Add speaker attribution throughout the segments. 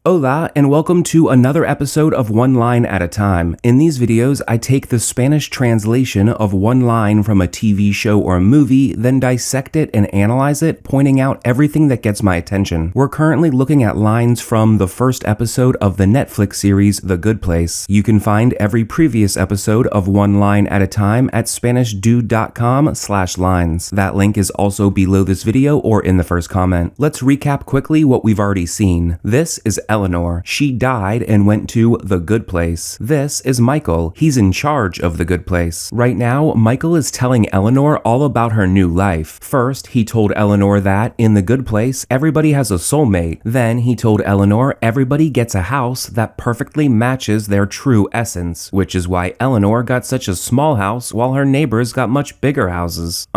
Speaker 1: Hola, and welcome to another episode of One Line at a Time. In these videos, I take the Spanish translation of one line from a TV show or a movie, then dissect it and analyze it, pointing out everything that gets my attention. We're currently looking at lines from the first episode of the Netflix series The Good Place. You can find every previous episode of One Line at a Time at SpanishDude.com/lines. That link is also below this video or in the first comment. Let's recap quickly what we've already seen. This is Eleanor. She died and went to the good place. This is Michael. He's in charge of the good place. Right now, Michael is telling Eleanor all about her new life. First, he told Eleanor that in the good place, everybody has a soulmate. Then he told Eleanor everybody gets a house that perfectly matches their true essence, which is why Eleanor got such a small house while her neighbors got much bigger houses.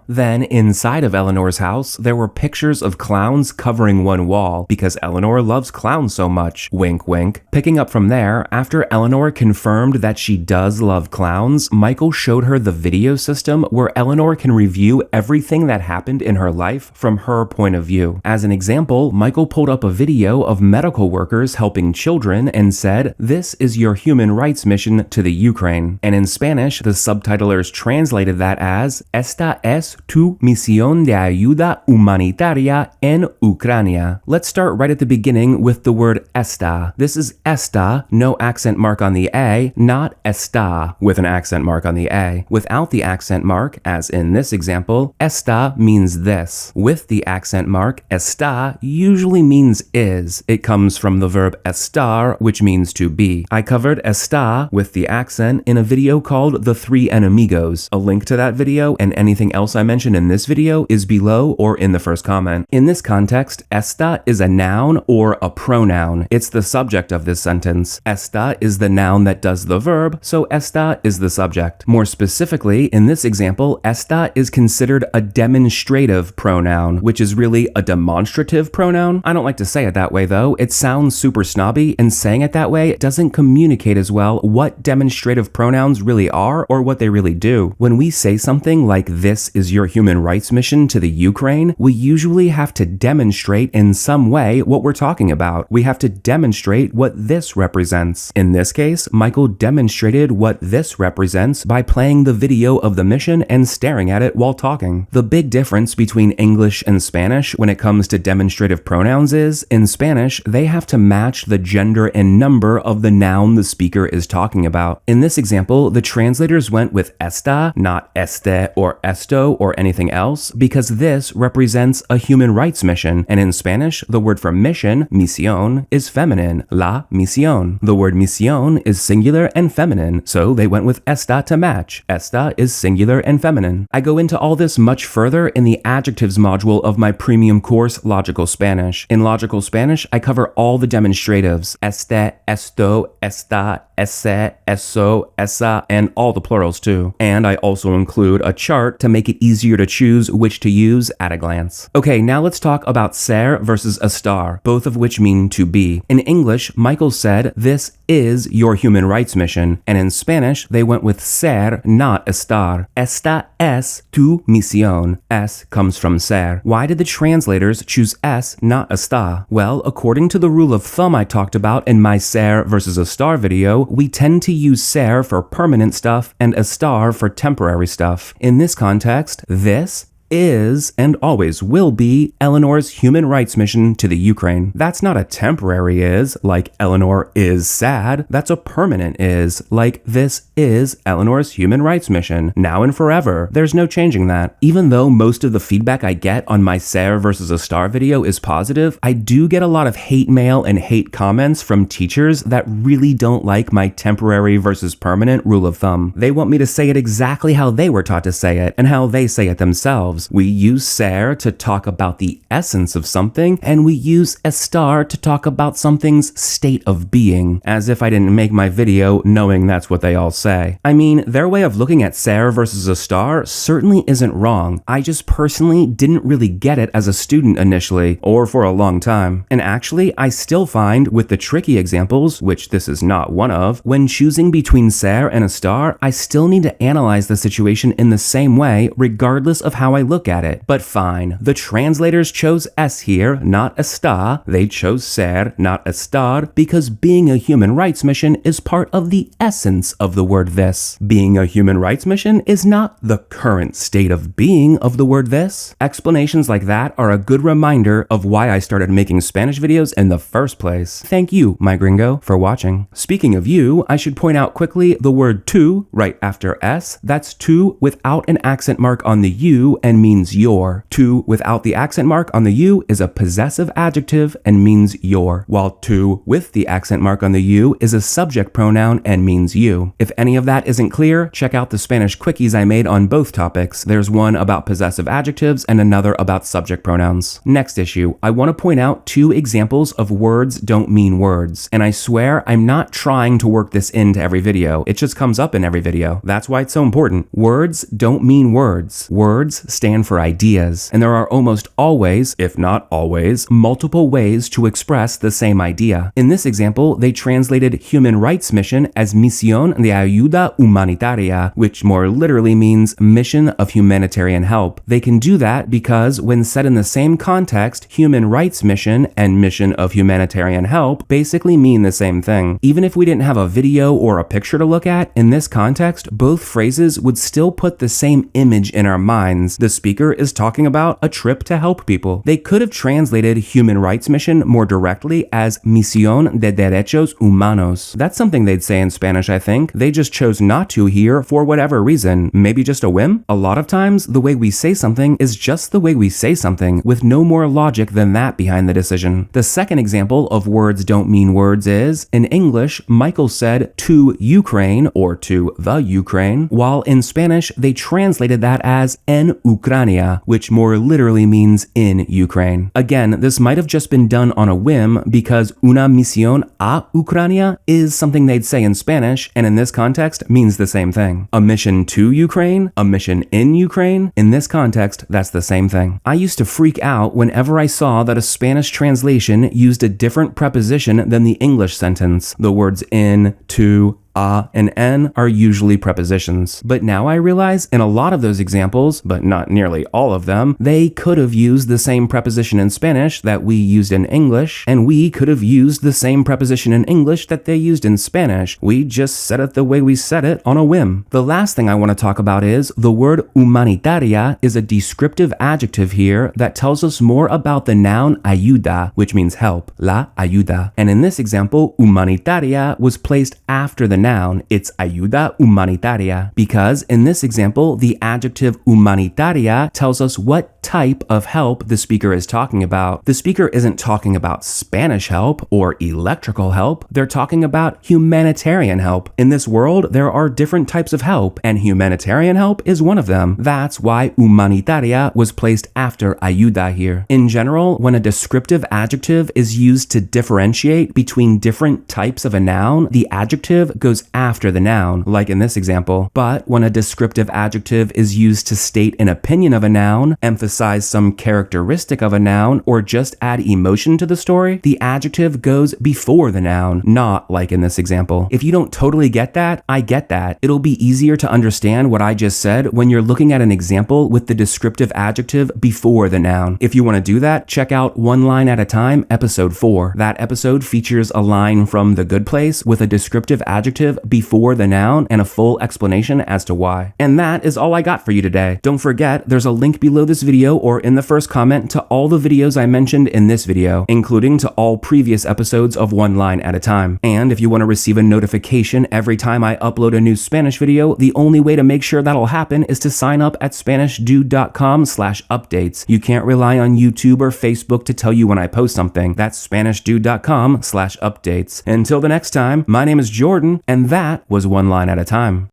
Speaker 1: Then inside of Eleanor's house, there were pictures of clowns covering one wall because Eleanor loves clowns so much. Wink, wink. Picking up from there, after Eleanor confirmed that she does love clowns, Michael showed her the video system where Eleanor can review everything that happened in her life from her point of view. As an example, Michael pulled up a video of medical workers helping children and said, "This is your human rights mission to the Ukraine." And in Spanish, the subtitlers translated that as, "Esta es tu misión de ayuda humanitaria en Ucrania." Let's start right at the beginning with the word esta. This is esta, no accent mark on the A, not esta with an accent mark on the A. Without the accent mark, as in this example, esta means this. With the accent mark, esta usually means is. It comes from the verb estar, which means to be. I covered esta with the accent in a video called The Three Enemigos. A link to that video and anything else I mentioned in this video is below or in the first comment. In this context, esta is a noun or a pronoun. It's the subject of this sentence. Esta is the noun that does the verb, so esta is the subject. More specifically, in this example, esta is considered a demonstrative pronoun, which is really a demonstrative pronoun. I don't like to say it that way though. It sounds super snobby, and saying it that way doesn't communicate as well what demonstrative pronouns really are or what they really do. When we say something like "this is your human rights mission to the Ukraine," we usually have to demonstrate in some way what we're talking about. We have to demonstrate what this represents. In this case, Michael demonstrated what this represents by playing the video of the mission and staring at it while talking. The big difference between English and Spanish when it comes to demonstrative pronouns is, in Spanish, they have to match the gender and number of the noun the speaker is talking about. In this example, the translators went with esta, not este or esto or anything else, because this represents a human rights mission, and in Spanish, the word for mission, misión, is feminine, la misión. The word misión is singular and feminine, so they went with esta to match. Esta is singular and feminine. I go into all this much further in the adjectives module of my premium course, Logical Spanish. In Logical Spanish, I cover all the demonstratives, este, esto, esta, ese, eso, esa, and all the plurals too. And I also include a chart to make it easier to choose which to use at a glance. Okay, now let's talk about ser versus estar, both of which mean to be. In English, Michael said, "This is your human rights mission," and in Spanish, they went with ser, not estar. Esta es tu misión. Es comes from ser. Why did the translators choose es, not estar? Well, according to the rule of thumb I talked about in my ser versus estar video, we tend to use ser for permanent stuff and estar for temporary stuff. In this context, this is and always will be Eleanor's human rights mission to the Ukraine. That's not a temporary is, like Eleanor is sad. That's a permanent is, like this is Eleanor's human rights mission, now and forever. There's no changing that. Even though most of the feedback I get on my ser versus estar video is positive, I do get a lot of hate mail and hate comments from teachers that really don't like my temporary versus permanent rule of thumb. They want me to say it exactly how they were taught to say it and how they say it themselves. We use ser to talk about the essence of something, and we use estar to talk about something's state of being, as if I didn't make my video knowing that's what they all say. I mean, their way of looking at ser versus estar certainly isn't wrong. I just personally didn't really get it as a student initially, or for a long time. And actually, I still find with the tricky examples, which this is not one of, when choosing between ser and estar, I still need to analyze the situation in the same way, regardless of how I look at it. But fine, the translators chose es here, not está. They chose ser, not estar, because being a human rights mission is part of the essence of the word this. Being a human rights mission is not the current state of being of the word this. Explanations like that are a good reminder of why I started making Spanish videos in the first place. Thank you, my gringo, for watching. Speaking of you, I should point out quickly the word tu right after es. That's tu without an accent mark on the u and means your. Tu without the accent mark on the u is a possessive adjective and means your, while tu with the accent mark on the u is a subject pronoun and means you. If any of that isn't clear, check out the Spanish quickies I made on both topics. There's one about possessive adjectives and another about subject pronouns. Next issue, I want to point out 2 examples of words don't mean words, and I swear I'm not trying to work this into every video. It just comes up in every video. That's why it's so important. Words don't mean words. Words stand for ideas, and there are almost always, if not always, multiple ways to express the same idea. In this example, they translated human rights mission as Misión de Ayuda Humanitaria, which more literally means mission of humanitarian help. They can do that because when said in the same context, human rights mission and mission of humanitarian help basically mean the same thing. Even if we didn't have a video or a picture to look at, in this context, both phrases would still put the same image in our minds. The speaker is talking about a trip to help people. They could have translated human rights mission more directly as Misión de Derechos Humanos. That's something they'd say in Spanish, I think. They just chose not to here for whatever reason. Maybe just a whim? A lot of times, the way we say something is just the way we say something, with no more logic than that behind the decision. The second example of words don't mean words is, in English, Michael said to Ukraine or to the Ukraine, while in Spanish, they translated that as en Ucrania, which more literally means in Ukraine. Again, this might have just been done on a whim because una misión a Ucrania is something they'd say in Spanish, and in this context means the same thing. A mission to Ukraine, a mission in Ukraine, in this context, that's the same thing. I used to freak out whenever I saw that a Spanish translation used a different preposition than the English sentence. The words in, to, and en are usually prepositions. But now I realize in a lot of those examples, but not nearly all of them, they could have used the same preposition in Spanish that we used in English, and we could have used the same preposition in English that they used in Spanish. We just said it the way we said it on a whim. The last thing I want to talk about is the word humanitaria is a descriptive adjective here that tells us more about the noun ayuda, which means help, la ayuda. And in this example, humanitaria was placed after the noun, it's ayuda humanitaria, because in this example, the adjective humanitaria tells us what type of help the speaker is talking about. The speaker isn't talking about Spanish help or electrical help, they're talking about humanitarian help. In this world, there are different types of help, and humanitarian help is one of them. That's why humanitaria was placed after ayuda here. In general, when a descriptive adjective is used to differentiate between different types of a noun, the adjective goes after the noun, like in this example. But when a descriptive adjective is used to state an opinion of a noun, emphasize some characteristic of a noun, or just add emotion to the story, the adjective goes before the noun, not like in this example. If you don't totally get that, I get that. It'll be easier to understand what I just said when you're looking at an example with the descriptive adjective before the noun. If you want to do that, check out One Line at a Time, episode 4. That episode features a line from The Good Place with a descriptive adjective before the noun and a full explanation as to why. And that is all I got for you today. Don't forget, there's a link below this video or in the first comment to all the videos I mentioned in this video, including to all previous episodes of One Line at a Time. And if you want to receive a notification every time I upload a new Spanish video, the only way to make sure that'll happen is to sign up at SpanishDude.com/updates. You can't rely on YouTube or Facebook to tell you when I post something. That's SpanishDude.com/updates. Until the next time, my name is Jordan, and that was One Line at a Time.